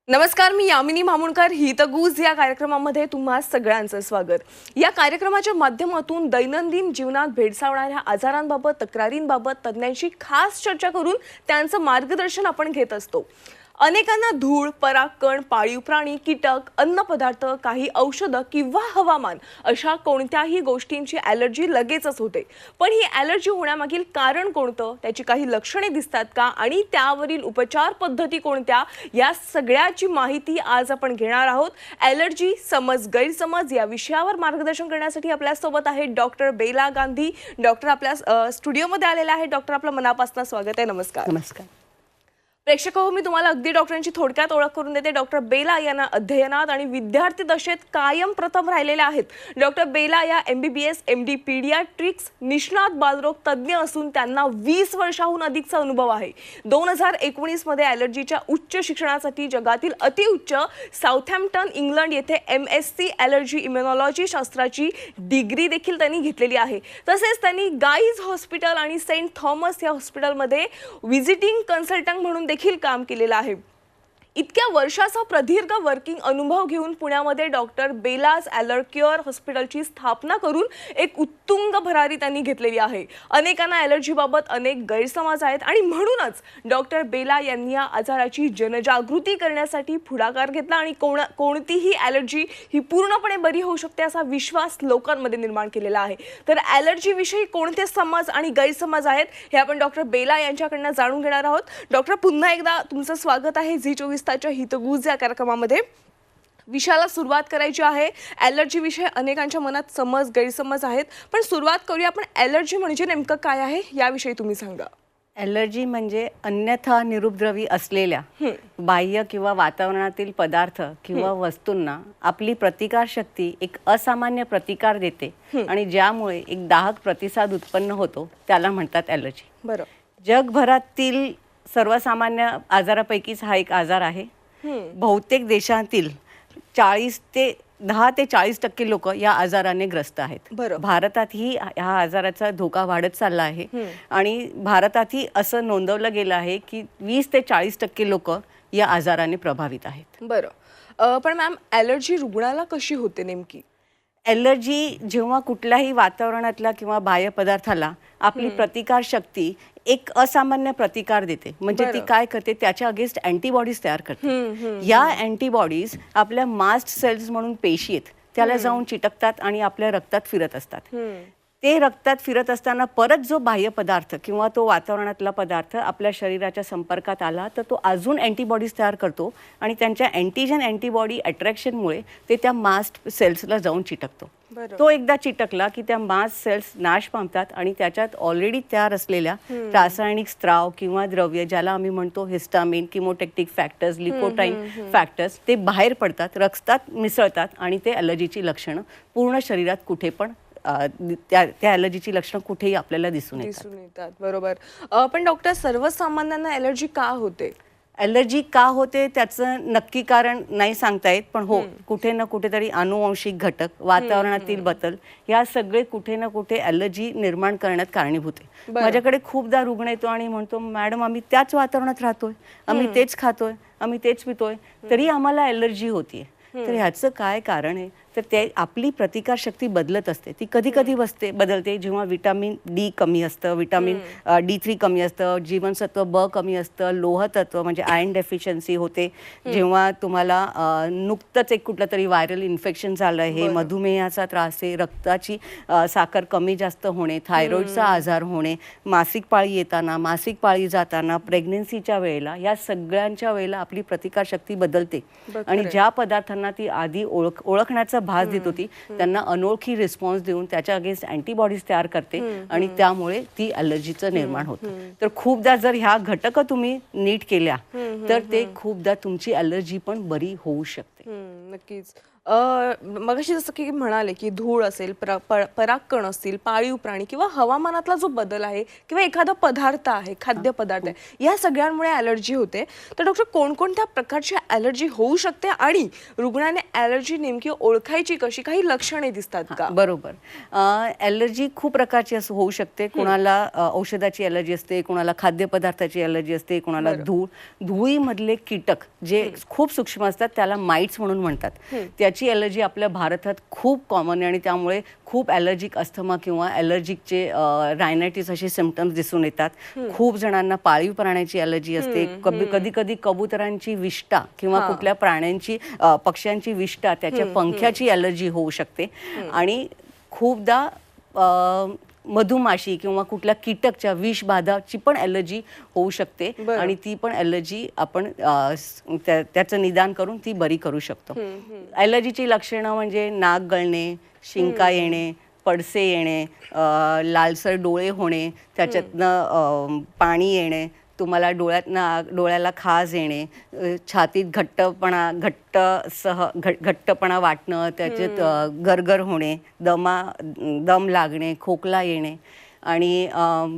नमस्कार, मी यामिनी मामुणकर. हितगुज या कार्यक्रमामध्ये तुम्हा सगळ्यांचं स्वागत. या कार्यक्रमाच्या माध्यमातून दैनंदिन जीवनात भेडसावणाऱ्या आजारांबाबत, तक्रारींबाबत तज्ञांशी खास चर्चा करून त्यांचं मार्गदर्शन आपण घेत असतो. अनेकांना धूळ, परागकण, पाळीव प्राणी, कीटक, अन्नपदार्थ, काही औषधं किंवा हवामान अशा कोणत्याही गोष्टींची ॲलर्जी लगेचच होते. पण ही ॲलर्जी होण्यामागील कारण कोणतं, त्याची काही लक्षणे दिसतात का आणि त्यावरील उपचार पद्धती कोणत्या, या सगळ्याची माहिती आज आपण घेणार आहोत. ॲलर्जी समज गैरसमज या विषयावर मार्गदर्शन करण्यासाठी आपल्यासोबत आहे डॉक्टर बेला गांधी. डॉक्टर आपल्या स्टुडिओमध्ये आलेले आहेत. डॉक्टर, आपलं मनापासून स्वागत आहे. नमस्कार. नमस्कार. प्रेक्षक हो, मी तुम्हाला अगदी डॉक्टरांची थोडक्यात ओळख करून देते. डॉक्टर बेला यांना अध्ययनात आणि विद्यार्थी दशेत कायम प्रथम राहिलेले आहेत. डॉक्टर बेला या MBBS MD पीडियाट्रिक्स निष्णात बालरोग तज्ज्ञ असून त्यांना 20 वर्षाहून अधिकचा अनुभव आहे. 2019 मध्ये ॲलर्जीच्या उच्च शिक्षणासाठी जगातील अतिउच्च साऊथहॅम्प्टन इंग्लंड येथे MSc ॲलर्जी इम्युनॉलॉजी शास्त्राची डिग्री देखील त्यांनी घेतलेली आहे. तसेच त्यांनी गाईज हॉस्पिटल आणि सेंट थॉमस या हॉस्पिटलमध्ये व्हिजिटिंग कन्सल्टंट म्हणून देखील काम केलेलं आहे. इतक्या वर्षाचा प्रदीर्घ वर्किंग अनुभव घेऊन पुण्यामध्ये डॉक्टर बेलाज ॲलर्क्युअर हॉस्पिटलची स्थापना करून एक उत्तुंग भरारी त्यांनी घेतलेली आहे. अनेकांना ॲलर्जीबाबत अनेक गैरसमज आहेत आणि म्हणूनच डॉक्टर बेला यांनी या आजाराची जनजागृती करण्यासाठी पुढाकार घेतला आणि कोणतीही ॲलर्जी ही पूर्णपणे बरी होऊ शकते असा विश्वास लोकांमध्ये निर्माण केलेला आहे. तर ॲलर्जीविषयी कोणते समज आणि गैरसमज आहेत हे आपण डॉक्टर बेला यांच्याकडनं जाणून घेणार आहोत. डॉक्टर, पुन्हा एकदा तुमचं स्वागत आहे झी24 ताच्या हितगुज या कार्यक्रमामध्ये. विषयाला सुरुवात करायची आहे. ॲलर्जी विषयी अनेकांच्या मनात समज गैरसमज आहेत, पण सुरुवात करूया आपण. ॲलर्जी म्हणजे नेमकं काय आहे याविषयी तुम्ही सांगा. ॲलर्जी म्हणजे अन्यथा निरुपद्रवी असलेल्या बाह्य किंवा वातावरणातील पदार्थ किंवा वस्तूंना आपली प्रतिकारशक्ती एक असामान्य प्रतिकार देते आणि ज्यामुळे एक दाहक प्रतिसाद उत्पन्न होतो, त्याला म्हणतात ॲलर्जी. बरं. जगभरातील सर्वसामान्य आजारापैकीच हा एक आजार आहे. बहुतेक देशातील 10 ते 40% लोक या आजाराने ग्रस्त आहेत. भारतातही ह्या आजाराचा धोका वाढत चालला आहे आणि भारतातही असं नोंदवलं गेलं आहे की 20 ते 40% लोक या आजाराने प्रभावित आहेत. बरं, पण मॅम, ॲलर्जी रुग्णाला कशी होते नेमकी? ॲलर्जी जेव्हा कुठल्याही वातावरणातला किंवा बाह्य पदार्थाला आपली प्रतिकारशक्ती एक असामान्य प्रतिकार देते. म्हणजे ती काय करते, त्याच्या अगेन्स्ट अँटीबॉडीज तयार करते. या अँटीबॉडीज आपल्या मास्ट सेल्स म्हणून पेशी आहेत, त्याला जाऊन चिटकतात आणि आपल्या रक्तात फिरत असतात. ते रक्तात फिरत असताना परत जो बाह्य पदार्थ किंवा तो वातावरणातला पदार्थ आपल्या शरीराच्या संपर्कात आला तर तो अजून अँटीबॉडीज तयार करतो आणि त्यांच्या अँटीजन अँटीबॉडी अट्रॅक्शनमुळे ते त्या मास्ट सेल्सला जाऊन चिटकतो. तो एकदा चिटकला की त्या मास्ट सेल्स नाश पामतात आणि त्याच्यात ऑलरेडी तयार असलेल्या रासायनिक स्त्राव किंवा द्रव्य, ज्याला आम्ही म्हणतो हिस्टामिन, किमोटेक्टिक फॅक्टर्स, लिकोट्राईन फॅक्टर्स, ते बाहेर पडतात, रक्तात मिसळतात आणि ते ॲलर्जीची लक्षणं पूर्ण शरीरात कुठे पण त्या ॲलर्जीची लक्षणं कुठेही आपल्याला दिसून येतात. बरोबर. पण डॉक्टर, सर्वसामान्यांना ॲलर्जी का होते? ॲलर्जी का होते त्याचं नक्की कारण नाही सांगता येत, पण हो, कुठे ना कुठेतरी अनुवांशिक घटक, वातावरणातील बदल, या सगळे कुठे ना कुठे ॲलर्जी निर्माण करण्यात कारणीभूत आहे. माझ्याकडे खूपदा रुग्ण येतो आणि म्हणतो, मॅडम, आम्ही त्याच वातावरणात राहतोय, आम्ही तेच खातोय, आम्ही तेच पितोय, तरी आम्हाला ॲलर्जी होतीये. तर ह्याचं काय कारण आहे? तर ते आपली प्रतिकारशक्ती बदलत असते. ती कधी कधी बदलते जेव्हा विटामिन D कमी असतं, विटामिन D3 कमी असतं, जीवनसत्व B कमी असतं, लोहतत्व म्हणजे आयर्न डेफिशियन्सी होते, जेव्हा तुम्हाला नुकतंच एक कुठलं तरी व्हायरल इन्फेक्शन झालं आहे, मधुमेहाचा त्रास आहे, रक्ताची साखर कमी जास्त होणे, थायरॉईडचा आजार होणे, मासिक पाळी येताना, मासिक पाळी जाताना, प्रेग्नेन्सीच्या वेळेला, या सगळ्यांच्या वेळेला आपली प्रतिकारशक्ती बदलते आणि ज्या पदार्थांना ती आधी ओळखण्याचा भास देत होती त्यांना अनोळखी रिस्पॉन्स देऊन त्याच्या अगेन्स्ट अँटीबॉडीज तयार करते आणि त्यामुळे ती ॲलर्जीचं निर्माण होतं. तर खूपदा जर ह्या घटक तुम्ही नीट केल्या तर ते खूपदा तुमची ॲलर्जी पण बरी होऊ शकते. नक्कीच. मगाशी जसं की म्हणाले की धूळ असेल, परागकण असतील, पाळीव प्राणी किंवा हवामानातला जो बदल आहे किंवा एखादा पदार्थ आहे, खाद्यपदार्थ आहे, या सगळ्यांमुळे ॲलर्जी होते. तर डॉक्टर कोणकोणत्या प्रकारची ॲलर्जी होऊ शकते आणि रुग्णाने ॲलर्जी नेमकी ओळखायची कशी? काही लक्षणे दिसतात का? बरोबर. ॲलर्जी खूप प्रकारची असं होऊ शकते. कोणाला औषधाची ॲलर्जी असते, कोणाला खाद्यपदार्थाची ॲलर्जी असते, कोणाला धुळीमधले कीटक जे खूप सूक्ष्म असतात त्याला माइट्स म्हणून म्हणतात. त्याची ॲलर्जी आपल्या भारतात खूप कॉमन आहे आणि त्यामुळे खूप ॲलर्जिक अस्थमा किंवा ॲलर्जिकचे रायनायटिस असे सिम्पटम्स दिसून येतात. खूप जणांना पाळीव प्राण्याची ॲलर्जी असते. कधी कधी कबुतरांची विष्ठा किंवा कुठल्या प्राण्यांची पक्ष्यांची विष्ठा त्याच्या पंख्याची ॲलर्जी होऊ शकते. आणि खूपदा मधुमाशी किंवा कुठल्या कीटकच्या विषबाधाची पण ॲलर्जी होऊ शकते आणि ती पण ॲलर्जी आपण त्याचं निदान करून ती बरी करू शकतो. ॲलर्जीची लक्षणं म्हणजे नाक गळणे, शिंका येणे, पडसे येणे, लालसर डोळे होणे, त्याच्यातनं पाणी येणे, तुम्हाला डोळ्याला खाज येणे, छातीत घट्टपणा वाटणं, त्याच्यात गरगर होणे, दम लागणे, खोकला येणे आणि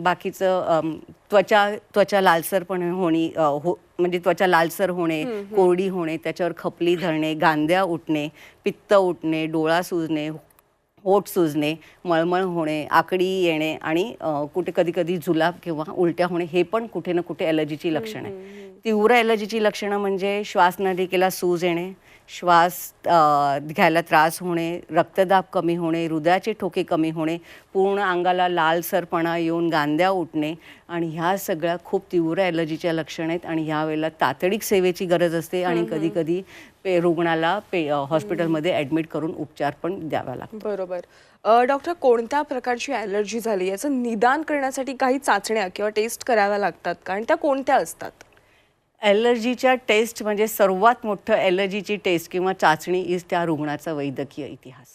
बाकीचं त्वचा लालसरपणे होणे, म्हणजे त्वचा लालसर होणे, कोरडी होणे, त्याच्यावर खपली धरणे, गांद्या उठणे, पित्त उठणे, डोळा सुजणे, ओठ सुजणे, मळमळ होणे, आकडी येणे आणि कुठे कधी कधी जुलाब किंवा उलट्या होणे हे पण कुठे ना कुठे ॲलर्जीची लक्षणं आहे. तीव्र ॲलर्जीची लक्षणं म्हणजे श्वासनलिकेला सूज येणे, श्वास घ्यायला त्रास होणे, रक्तदाब कमी होणे, हृदयाचे ठोके कमी होणे, पूर्ण अंगाला लालसरपणा येऊन गांद्या उठणे आणि ह्या सगळ्या खूप तीव्र ॲलर्जीच्या लक्षणं आहेत आणि ह्या वेळेला तातडीक सेवेची गरज असते आणि कधी कधी रुग्णाला हॉस्पिटलमध्ये ॲडमिट करून उपचार पण द्यावा लागतो. बरोबर. डॉक्टर, कोणत्या प्रकारची ॲलर्जी झाली याचं निदान करण्यासाठी काही चाचण्या किंवा टेस्ट कराव्या लागतात का आणि त्या कोणत्या असतात? ॲलर्जीच्या टेस्ट म्हणजे सर्वात मोठं ॲलर्जीची टेस्ट किंवा चाचणी इज त्या रुग्णाचा वैद्यकीय इतिहास.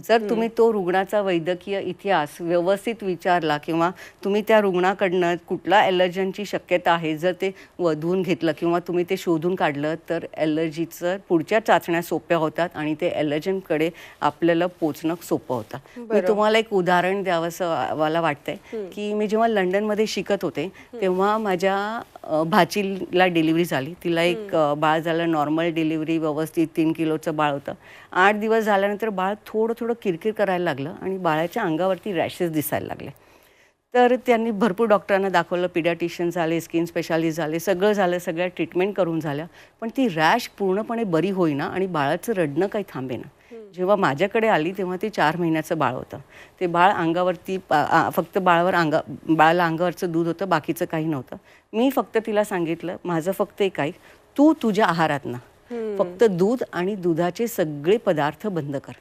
जर तुम्ही तो रुग्णाचा वैद्यकीय इतिहास व्यवस्थित विचारला किंवा तुम्ही त्या रुग्णाकडनं कुठला ॲलर्जनची शक्यता आहे जर ते वधवून घेतलं किंवा तुम्ही ते शोधून काढलं तर ॲलर्जीचं पुढच्या चाचण्या सोप्या होतात आणि ते ॲलर्जनकडे आपल्याला पोचणं सोपं होतं. मी तुम्हाला एक उदाहरण द्यावंसं मला वाटतंय की मी जेव्हा लंडनमध्ये शिकत होते तेव्हा माझ्या भाचीला डिलिव्हरी झाली. तिला एक बाळ झालं, नॉर्मल डिलिव्हरी, व्यवस्थित 3 किलोचं बाळ होतं. 8 दिवस झाल्यानंतर बाळ थोडं किरकिर करायला लागलं आणि बाळाच्या अंगावरती रॅशेस दिसायला लागले. तर त्यांनी भरपूर डॉक्टरांना दाखवलं, पिडियाट्रिशियन झाले, स्किन स्पेशालिस्ट झाले, सगळं झालं, सगळ्या ट्रीटमेंट करून झाल्या, पण ती रॅश पूर्णपणे बरी होईना आणि बाळाचं रडणं काही थांबेना. जेव्हा माझ्याकडे आली तेव्हा ते 4 महिन्याचं बाळ होतं. ते बाळ अंगावरती फक्त बाळाला अंगावरचं दूध होतं, बाकीचं काही नव्हतं. मी फक्त तिला सांगितलं, माझं फक्त एक ऐक, तू तुझ्या आहारातनं फक्त दूध आणि दुधाचे सगळे पदार्थ बंद कर.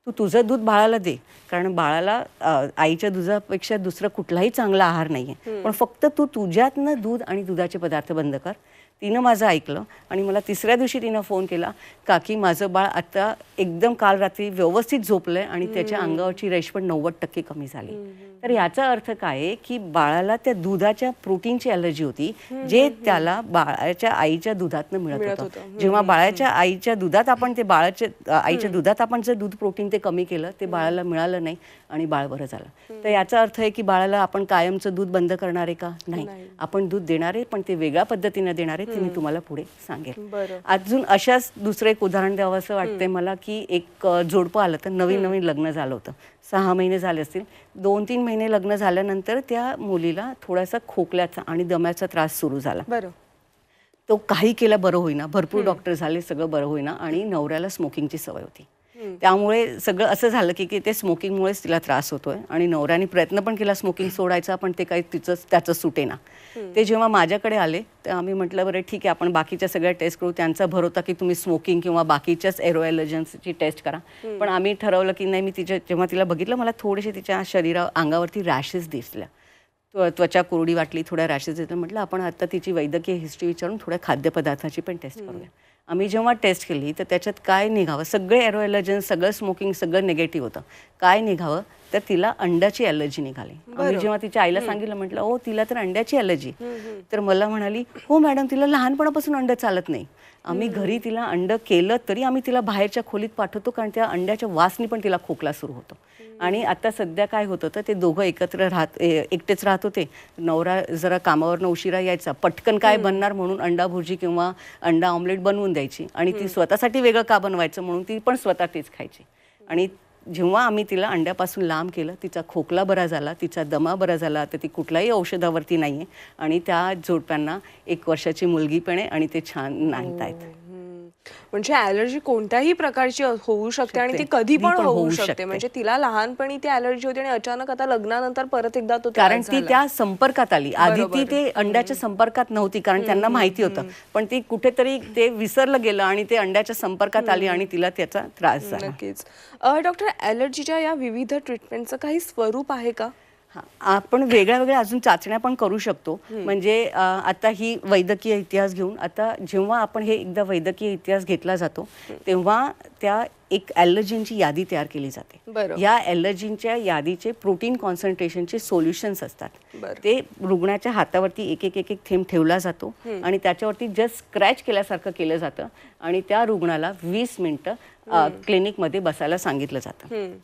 तू तुझं दूध बाळाला दे, कारण बाळाला आईच्या दुधापेक्षा दुसरा कुठलाही चांगला आहार नाही आहे, पण फक्त तू तुझ्यातनं दूध आणि दुधाचे पदार्थ बंद कर. तिनं माझं ऐकलं आणि मला 3ऱ्या दिवशी तिनं फोन केला, काकी माझं बाळ आता एकदम काल रात्री व्यवस्थित झोपलंय आणि त्याच्या अंगावरची रॅश पण 90% कमी झाली. तर याचा अर्थ काय आहे की बाळाला त्या दुधाच्या प्रोटीनची ॲलर्जी होती जे त्याला बाळाच्या आईच्या दुधातनं मिळत होतं. जेव्हा बाळाच्या आईच्या दुधात आपण ते आईच्या दुधात आपण जर दूध प्रोटीन ते कमी केलं ते बाळाला मिळालं नाही आणि बाळ बरं झालं. तर याचा अर्थ आहे की बाळाला आपण कायमचं दूध बंद करणार आहे का? नाही, आपण दूध देणार आहे, पण ते वेगळ्या पद्धतीनं देणार आहे, ते मी तुम्हाला पुढे सांगेन. अजून अशाच दुसरं एक उदाहरण द्यावं असं वाटतंय मला की एक जोडपं आलं तर नवीन लग्न झालं होतं, 6 महिने झाले असतील. 2-3 महिने लग्न झाल्यानंतर त्या मुलीला थोडासा खोकल्याचा आणि दम्याचा त्रास सुरू झाला. तो काही केला बरं होईना, भरपूर डॉक्टर झाले, सगळं बरं होईना आणि नवऱ्याला स्मोकिंगची सवय होती. त्यामुळे सगळं असं झालं की ते स्मोकिंगमुळेच तिला त्रास होतोय आणि नवऱ्याने प्रयत्न पण केला स्मोकिंग सोडायचा, पण ते काही त्याचं सुटेना. ते जेव्हा माझ्याकडे आले तर आम्ही म्हटलं बरं ठीक आहे, आपण बाकीच्या सगळ्या टेस्ट करू. त्यांचा भर होता की तुम्ही स्मोकिंग किंवा बाकीच्याच एरो ॲलर्जन्सची टेस्ट करा, पण आम्ही ठरवलं की नाही. मी जेव्हा तिला बघितलं मला थोडेसे तिच्या अंगावरती रॅशेस दिसल्या, त्वचा कोरडी वाटली, थोड्या रॅशेस दिसल्या. म्हटलं आपण आता तिची वैद्यकीय हिस्ट्री विचारून थोड्या खाद्यपदार्थाची पण टेस्ट करूया. आम्ही जेव्हा टेस्ट केली तर त्याच्यात काय निघावं, सगळे एरो ॲलर्जन्स, सगळं स्मोकिंग, सगळं निगेटिव्ह होतं. काय निघावं तर तिला अंड्याची ॲलर्जी निघाली. आम्ही जेव्हा तिच्या आईला सांगितलं, म्हटलं ओ तिला तर अंड्याची ॲलर्जी. तर मला म्हणाली, हो मॅडम, तिला लहानपणापासून अंड चालत नाही आम्ही घरी तिला अंड केलं तरी आम्ही तिला बाहेरच्या खोलीत पाठवतो, कारण त्या अंड्याच्या वासनी पण तिला खोकला सुरू होतो. आणि आता सध्या काय होत होतं, ते दोघं एकटेच राहत होते. नवरा जरा कामावरनं उशिरा यायचा, पटकन काय बनणार म्हणून अंडा भुर्जी किंवा अंडा ऑमलेट बनवून द्यायची, आणि ती स्वतःसाठी वेगळं का बनवायचं म्हणून ती पण स्वतः तेच खायची. आणि जेव्हा आम्ही तिला अंड्यापासून लांब केलं, तिचा खोकला बरा झाला, तिचा दमा बरा झाला, तर ती कुठल्याही औषधावरती नाही आहे. आणि त्या जोडप्यांना 1 वर्षाची मुलगी पण आहे आणि ते छान नांदतायत. म्हणजे ॲलर्जी कोणत्याही प्रकारची होऊ शकते आणि ती कधी पण होऊ शकते. म्हणजे तिला लहानपणी ती ॲलर्जी होती आणि अचानक आता लग्नानंतर परत एकदा तो कारण ती त्या संपर्कात आली. आधी ती ते अंड्याच्या संपर्कात नव्हती, कारण त्यांना माहिती होतं, पण ती कुठेतरी ते विसरलं गेलं आणि ते अंड्याच्या संपर्कात आली आणि तिला त्याचा त्रास झाला. नक्कीच. डॉक्टर, ॲलर्जीच्या या विविध ट्रीटमेंटचं काही स्वरूप आहे का? आपण वेगळ्या वेगळ्या अजून चाचण्या पण करू शकतो. म्हणजे आता ही वैद्यकीय इतिहास घेऊन, आता जेव्हा आपण हे एकदा वैद्यकीय इतिहास घेतला जातो तेव्हा त्या एक ॲलर्जींची यादी तयार केली जाते. या ॲलर्जींच्या यादीचे प्रोटीन कॉन्सन्ट्रेशनचे सोल्युशन्स असतात. ते रुग्णाच्या हातावरती एक एक एक एक थेंब ठेवला जातो आणि त्याच्यावरती जस्ट स्क्रॅच केल्यासारखं केलं जातं आणि त्या रुग्णाला 20 मिनिटं क्लिनिकमध्ये बसायला सांगितलं जातं.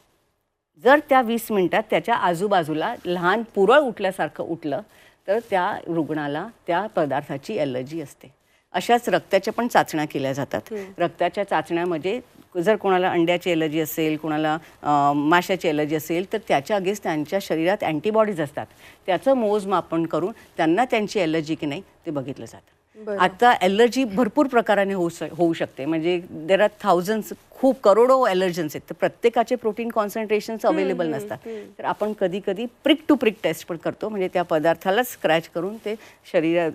जर त्या 20 मिनिटात त्याच्या आजूबाजूला लहान पुरळ उठल्यासारखं उठलं तर त्या रुग्णाला त्या पदार्थाची ॲलर्जी असते. अशाच रक्ताच्या पण चाचण्या केल्या जातात. रक्ताच्या चाचण्यामध्ये जर कोणाला अंड्याची ॲलर्जी असेल, कोणाला माशाची ॲलर्जी असेल, तर त्याच्या अगेन्स्ट त्यांच्या शरीरात अँटीबॉडीज असतात. त्याचं मोजमापन करून त्यांना त्यांची ॲलर्जी की नाही ते बघितलं जातं. आता ॲलर्जी भरपूर प्रकाराने होऊ शकते. म्हणजे देर आर थाउजंड्स, खूप करोडो ॲलर्जन्स आहेत. तर प्रत्येकाचे प्रोटीन कॉन्सन्ट्रेशन्स अवेलेबल नसतात. तर आपण कधी कधी प्रिक टू प्रिक टेस्ट पण करतो. म्हणजे त्या पदार्थाला स्क्रॅच करून ते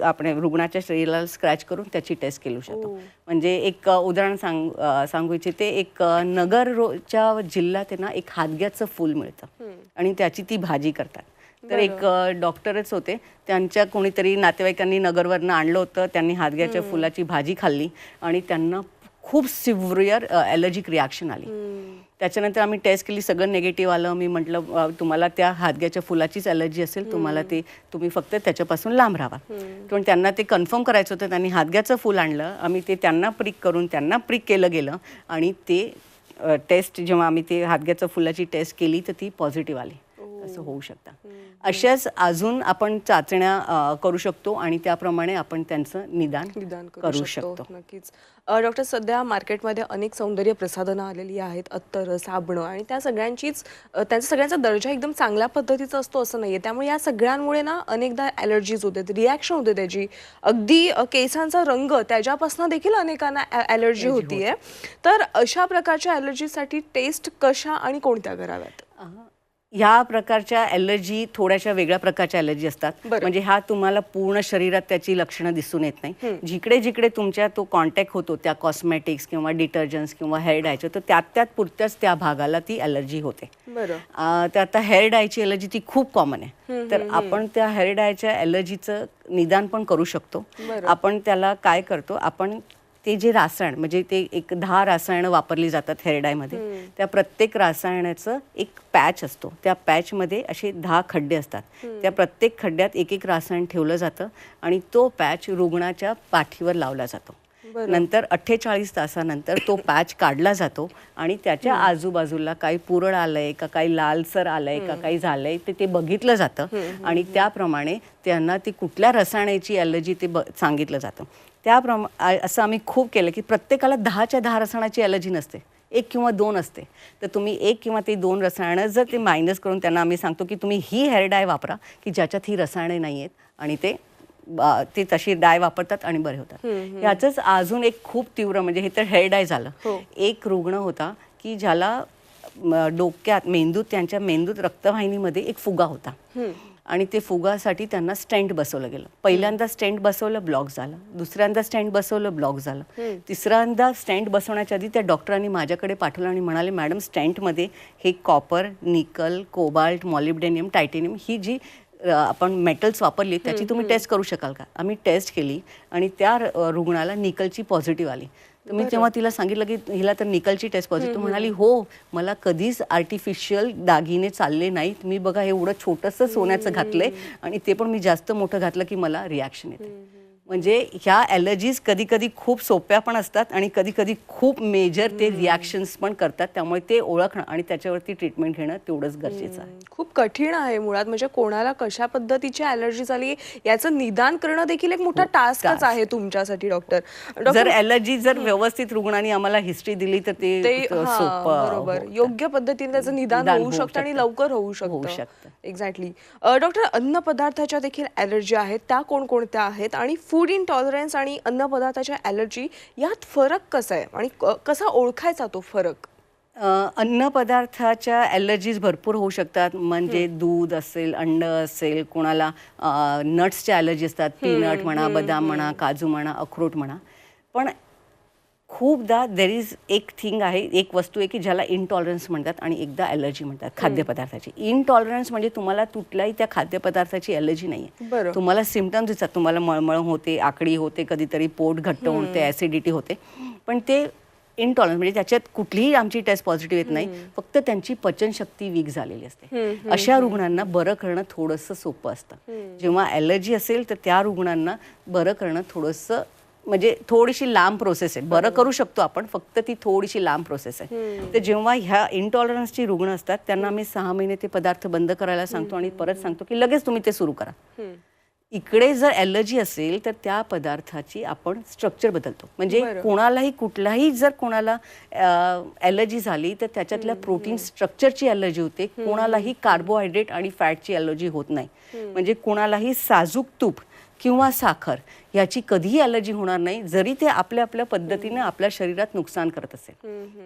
आपण रुग्णाच्या शरीराला स्क्रॅच करून त्याची टेस्ट केली शकतो. म्हणजे एक उदाहरण सांगू इच्छिते. एक नगरच्या जिल्ह्यात ना एक हादग्याचं फूल मिळतं आणि त्याची ती भाजी करतात. तर एक डॉक्टरच होते, त्यांच्या कोणीतरी नातेवाईकांनी नगरवरनं आणलं होतं. त्यांनी हादग्याच्या फुलाची भाजी खाल्ली आणि त्यांना खूप सिव्हिअर ॲलर्जिक रिॲक्शन आली. त्याच्यानंतर आम्ही टेस्ट केली, सगळं निगेटिव्ह आलं. मी म्हटलं तुम्हाला त्या हादग्याच्या फुलाचीच ॲलर्जी असेल, तुम्ही फक्त त्याच्यापासून लांब राहा. पण त्यांना ते कन्फर्म करायचं होतं. त्यांनी हादग्याचं फूल आणलं. आम्ही ते त्यांना प्रिक केलं गेलं आणि ते टेस्ट जेव्हा आम्ही ते हादग्याच्या फुलाची टेस्ट केली तर ती पॉझिटिव्ह आली. असं होऊ शकतं. अशाच अजून आपण चाचण्या करू शकतो आणि त्याप्रमाणे आपण त्यांचं निदान करू शकतो. नक्कीच. डॉक्टर, सध्या मार्केटमध्ये अनेक सौंदर्य प्रसाधनं आलेली आहेत, अत्तर, साबणं, आणि त्यांचा सगळ्यांचा दर्जा एकदम चांगल्या पद्धतीचा असतो असं नाहीये. त्यामुळे या सगळ्यांमुळे ना अनेकदा ॲलर्जीज होते, रिॲक्शन होते त्याची. अगदी केसांचा रंग त्याच्यापासून देखील अनेकांना ॲलर्जी होतीये. तर अशा प्रकारच्या ॲलर्जीसाठी टेस्ट कशा आणि कोणत्या कराव्यात? ह्या प्रकारच्या ॲलर्जी थोड्याशा वेगळ्या प्रकारच्या ॲलर्जी असतात. म्हणजे हा तुम्हाला पूर्ण शरीरात त्याची लक्षणं दिसून येत नाही. जिकडे जिकडे तुमच्या तो कॉन्टॅक्ट होतो त्या कॉस्मेटिक्स किंवा डिटर्जंट्स किंवा हेअर डायचं, तर त्यात पुरत्याच त्या भागाला ती ॲलर्जी होते. तर आता हेअर डायची ॲलर्जी ती खूप कॉमन आहे. तर आपण त्या हेअर डायच्या ॲलर्जीचं निदान पण करू शकतो. आपण त्याला काय करतो, आपण ते जे रसायन, म्हणजे ते एक 10 रसायनं वापरली जातात हेअर डायमध्ये. त्या प्रत्येक रसायनाचं एक पॅच असतो. त्या पॅचमध्ये असे 10 खड्डे असतात. त्या प्रत्येक खड्ड्यात एक एक रसायन ठेवलं जातं आणि तो पॅच रुग्णाच्या पाठीवर लावला जातो. नंतर 48 तासानंतर तो पॅच काढला जातो आणि त्याच्या आजूबाजूला काही पुरळ आलंय का, काही लालसर आलंय का, काही झालंय ते बघितलं जातं आणि त्याप्रमाणे त्यांना ती कुठल्या रसायनाची ॲलर्जी ते सांगितलं जातं. असं आम्ही खूप केलं की प्रत्येकाला 10च्या 10 रसायनाची ॲलर्जी नसते, 1 किंवा 2 असते. तर तुम्ही 1 किंवा ते 2 रसायनं जर ते मायनस करून त्यांना आम्ही सांगतो की तुम्ही ही हेअर डाय वापरा की ज्याच्यात ही रसायने नाही आहेत, आणि ते तशी डाय वापरतात आणि बरे होतात. याचंच अजून एक खूप तीव्र, म्हणजे हे तर हेअर डाय झालं. एक रुग्ण होता की ज्याला त्यांच्या मेंदूत रक्तवाहिनीमध्ये एक फुगा होता आणि ते फुगासाठी त्यांना स्टेंट बसवलं गेलं. पहिल्यांदा स्टेंट बसवलं, ब्लॉक झालं. दुसऱ्यांदा स्टेंट बसवलं, ब्लॉक झालं. तिसऱ्यांदा स्टेंट बसवण्याच्या आधी त्या डॉक्टरांनी माझ्याकडे पाठवलं आणि म्हणाले, मॅडम स्टेंटमध्ये हे कॉपर, निकल, कोबाल्ट, मॉलिब्डेनियम, टायटेनियम ही जी आपण मेटल्स वापरली त्याची तुम्ही टेस्ट करू शकाल का? आम्ही टेस्ट केली आणि त्या रुग्णाला निकलची पॉझिटिव्ह आली. तर मी तेव्हा तिला सांगितलं की हिला तर निकलची टेस्ट पॉझिटिव्ह. म्हणाली, हो, मला कधीच आर्टिफिशियल दागिने चालले नाहीत. मी बघा एवढं छोटंसं सोन्याचं घातलंय आणि ते पण मी जास्त मोठं घातलं की मला रिॲक्शन येते. म्हणजे ह्या ॲलर्जीज कधी कधी खूप सोप्या पण असतात आणि कधी कधी खूप मेजर ते रिॲक्शन्स पण करतात. त्यामुळे ते ओळखणं आणि त्याच्यावरती ट्रीटमेंट घेणं तेवढंच गरजेचं आहे. खूप कठीण आहे मुळात. म्हणजे कोणाला कशा पद्धतीची ॲलर्जी झाली याचं निदान करणं देखील एक मोठा टास्कच आहे तुमच्यासाठी डॉक्टर. जर ॲलर्जी जर व्यवस्थित रुग्णांनी आम्हाला हिस्ट्री दिली तर ते सोपं बरोबर योग्य पद्धतीने त्याचं निदान होऊ शकतं आणि लवकर होऊ शकतं. एक्झॅक्टली. डॉक्टर, अन्न पदार्थाच्या देखील ॲलर्जी आहेत, त्या कोणकोणत्या आहेत आणि फूड इंटॉलरन्स आणि अन्न पदार्थाच्या ॲलर्जी यात फरक कसा आहे आणि कसा ओळखायचा तो फरक? अन्न पदार्थाच्या ॲलर्जीज भरपूर होऊ शकतात. म्हणजे दूध असेल, अंड असेल, कोणाला नट्सच्या ॲलर्जी असतात, पीनट म्हणा, बदाम म्हणा, काजू म्हणा, अक्रोड म्हणा. पण खूपदा देर इज एक थिंग आहे, एक वस्तू आहे की ज्याला इंटॉलरन्स म्हणतात आणि एकदा ॲलर्जी म्हणतात खाद्यपदार्थाची. इंटॉलरन्स म्हणजे तुम्हाला कुठल्याही त्या खाद्यपदार्थाची ॲलर्जी नाही आहे. तुम्हाला सिम्पटम्स दिसतात, तुम्हाला मळमळ होते, आकडी होते, कधीतरी पोट घट्ट होते, ॲसिडिटी होते, पण ते इंटॉलरन्स म्हणजे त्याच्यात कुठलीही आमची टेस्ट पॉझिटिव्ह येत नाही, फक्त त्यांची पचनशक्ती वीक झालेली असते. अशा रुग्णांना बरं करणं थोडंसं सोपं असतं. जेव्हा ॲलर्जी असेल तर त्या रुग्णांना बरं करणं थोडंसं म्हणजे थोडीशी लांब प्रोसेस आहे. बरं करू शकतो आपण, फक्त ती थोडीशी लांब प्रोसेस आहे. तर जेव्हा ह्या इंटॉलरन्सची रुग्ण असतात त्यांना आम्ही 6 महिने ते पदार्थ बंद करायला सांगतो आणि परत सांगतो की लगेच तुम्ही ते सुरू करा. इकडे जर ॲलर्जी असेल तर त्या पदार्थाची आपण स्ट्रक्चर बदलतो. म्हणजे कोणालाही कुठलाही जर कोणाला ॲलर्जी झाली तर त्याच्यातल्या प्रोटीन स्ट्रक्चरची ॲलर्जी होते. कोणालाही कार्बोहायड्रेट आणि फॅटची ॲलर्जी होत नाही. म्हणजे कोणालाही साजूक तूप किंवा साखर याची कधीही ॲलर्जी होणार नाही, जरी ते आपल्या आपल्या पद्धतीने आपल्या शरीरात नुकसान करत असेल.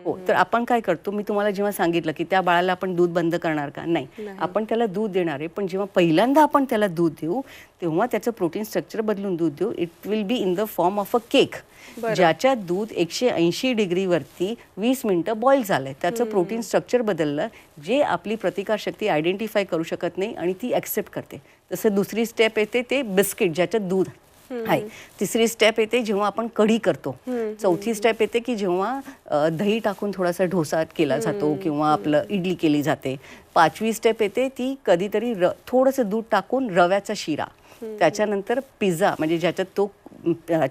हो, तर आपण काय करतो, मी तुम्हाला जेव्हा सांगितलं की त्या बाळाला आपण दूध बंद करणार का, नाही, आपण त्याला दूध देणार आहे. पण जेव्हा पहिल्यांदा आपण त्याला दूध देऊ तेव्हा त्याचं प्रोटीन स्ट्रक्चर बदलून दूध देऊ. It will be in the form of a cake, ज्याच्यात दूध 180 डिग्रीवरती 20 मिनिटं बॉईल झालंय. त्याचं प्रोटीन स्ट्रक्चर बदललं, जे आपली प्रतिकारशक्ती आयडेंटिफाय करू शकत नाही आणि ती ॲक्सेप्ट करते. तसं दुसरी स्टेप येते ते बिस्किट ज्याच्यात दूध आहे. तिसरी स्टेप येते जेव्हा आपण कढी करतो. चौथी स्टेप येते की जेव्हा दही टाकून थोडासा डोसा केला जातो किंवा आपलं इडली केली जाते. 5वी स्टेप येते ती कधीतरी थोडंसं दूध टाकून रव्याचा शिरा. त्याच्यानंतर पिझ्झा म्हणजे ज्याच्यात तो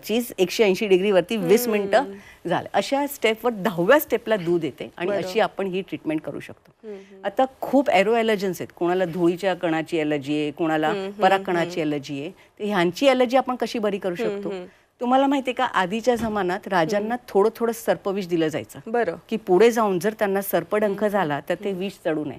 चीज 180 डिग्रीवरती 20 मिनिटं झालं. अशा स्टेपवर 10व्या स्टेपला दूध येते आणि अशी आपण ही ट्रीटमेंट करू शकतो. आता खूप एरो ॲलर्जन्स आहेत. कोणाला धुळीच्या कणाची ॲलर्जी आहे, कोणाला परागकणाची ॲलर्जी आहे. तर ह्यांची ॲलर्जी आपण कशी बरी करू शकतो? तुम्हाला माहिती आहे का, आधीच्या जमान्यात राजांना थोडं थोडं सर्पविष दिलं जायचं की पुढे जाऊन जर त्यांना सर्पडंख झाला तर ते विष चढू नये.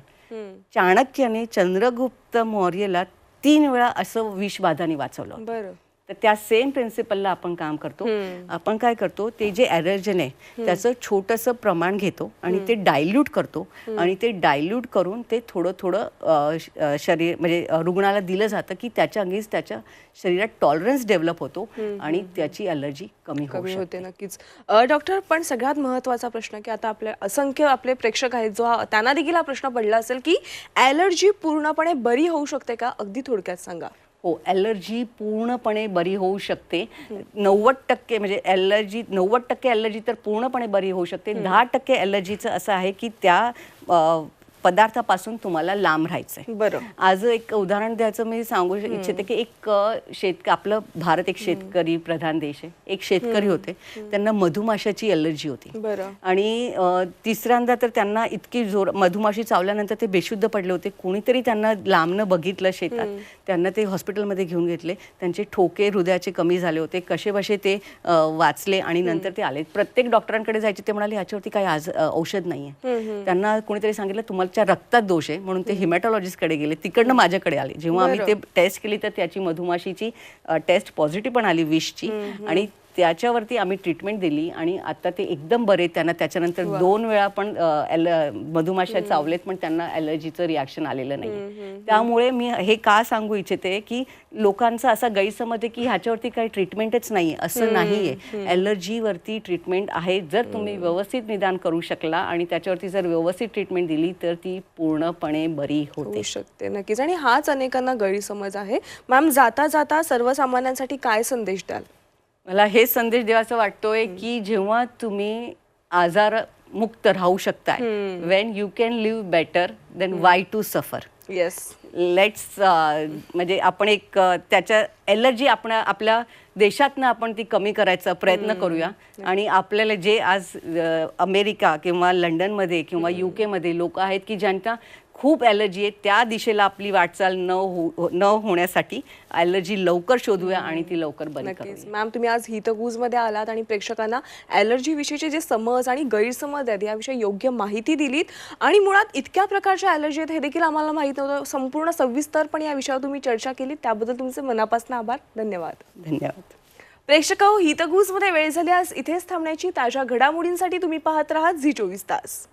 चाणक्याने चंद्रगुप्त मौर्यला 3 वेळा असं विषबाधाने वाचवलं. तर त्या सेम प्रिन्सिपलला आपण काम करतो. आपण काय करतो, ते जे ॲलर्जन आहे त्याचं छोटंसं प्रमाण घेतो आणि ते डायल्यूट करतो आणि ते डायल्यूट करून ते थोडं थोडं शरीर म्हणजे रुग्णाला दिलं जातं की त्याच्या अंगीच त्याच्या शरीरात टॉलरन्स डेव्हलप होतो आणि त्याची ॲलर्जी कमी होते. नक्कीच. डॉक्टर, पण सगळ्यात महत्त्वाचा प्रश्न की आता आपले असंख्य आपले प्रेक्षक आहेत जो त्यांना देखील हा प्रश्न पडला असेल की ॲलर्जी पूर्णपणे बरी होऊ शकते का? अगदी थोडक्यात सांगा. हो, ॲलर्जी पूर्णपणे बरी होऊ शकते. 90% म्हणजे ॲलर्जी 90% ॲलर्जी तर पूर्णपणे बरी होऊ शकते. 10% ॲलर्जीचं असं आहे की त्या पदार्थापासून तुम्हाला लांब राहायचंय. आज एक उदाहरण द्यायचं मी सांगू इच्छिते की एक आपलं भारत एक शेतकरी प्रधान देश आहे. एक शेतकरी होते, त्यांना मधुमाशाची ॲलर्जी होती आणि तिसऱ्यांदा तर त्यांना इतकी मधुमाशी चावल्यानंतर ते बेशुद्ध पडले होते. कोणीतरी त्यांना लांबनं बघितलं शेतात, त्यांना ते हॉस्पिटलमध्ये घेऊन घेतले. त्यांचे ठोके हृदयाचे कमी झाले होते, कसेबसे ते वाचले आणि नंतर ते आले. प्रत्येक डॉक्टरांकडे जायचे, ते म्हणाले ह्याच्यावरती काही औषध नाहीये. त्यांना कोणीतरी सांगितलं तुम्हाला रक्तात दोष आहे, म्हणून ते हिमॅटॉलॉजिस्टकडे गेले. तिकडनं माझ्याकडे आले. जेव्हा आम्ही ते टेस्ट केली तर त्याची मधुमाशीची टेस्ट पॉझिटिव्ह पण आली विषची आणि त्याच्यावरती आम्ही ट्रीटमेंट दिली आणि आता ते एकदम बरे. त्यांना त्याच्यानंतर 2 वेळा पण मधुमाशा चावलेत पण त्यांना ॲलर्जीचं रिॲक्शन आलेलं नाही. त्यामुळे मी हे का सांगू इच्छिते की लोकांचा असा गैरसमज आहे की ह्याच्यावरती काही ट्रीटमेंटच नाही, असं नाहीये. ॲलर्जीवरती ट्रीटमेंट आहे. जर तुम्ही व्यवस्थित निदान करू शकला आणि त्याच्यावरती जर व्यवस्थित ट्रीटमेंट दिली तर ती पूर्णपणे बरी होऊ शकते. नक्कीच. आणि हाच अनेकांना गैरसमज आहे. मॅम, जाता जाता सर्वसामान्यांसाठी काय संदेश द्याल? मला हे संदेश द्यावासा वाटतोय की जेव्हा तुम्ही आजार मुक्त राहू शकताय, when you can live better then why to suffer. Yes, let's म्हणजे आपण एक त्याच्या एलर्जी आपण आपल्या देशातनं आपण ती कमी करायचा प्रयत्न करूया. आणि आपल्याला जे आज अमेरिका किंवा लंडनमध्ये किंवा UK मध्ये लोक आहेत की ज्यांना खूप ॲलर्जी आहे, त्या दिशेला आपली वाटचाल न होण्यासाठी ॲलर्जी लवकर शोधूया आणि ती लवकर बंद नक्कीच करूया. मॅम, तुम्ही आज हितगुजमध्ये आलात आणि प्रेक्षकांना ॲलर्जी विषयीचे जे समज आणि गैरसमज आहेत याविषयी योग्य माहिती दिलीत आणि मुळात इतक्या प्रकारच्या ॲलर्जी आहेत हे देखील आम्हाला माहीत नव्हतं. संपूर्ण सविस्तरपणे या विषयावर तुम्ही चर्चा केली त्याबद्दल तुमचे मनापासून आभार. धन्यवाद. धन्यवाद. प्रेक्षक हितगुजमध्ये वेळ झाली आज इथेच थांबण्याची. ताज्या घडामोडींसाठी तुम्ही पाहत राहा झी 24 तास.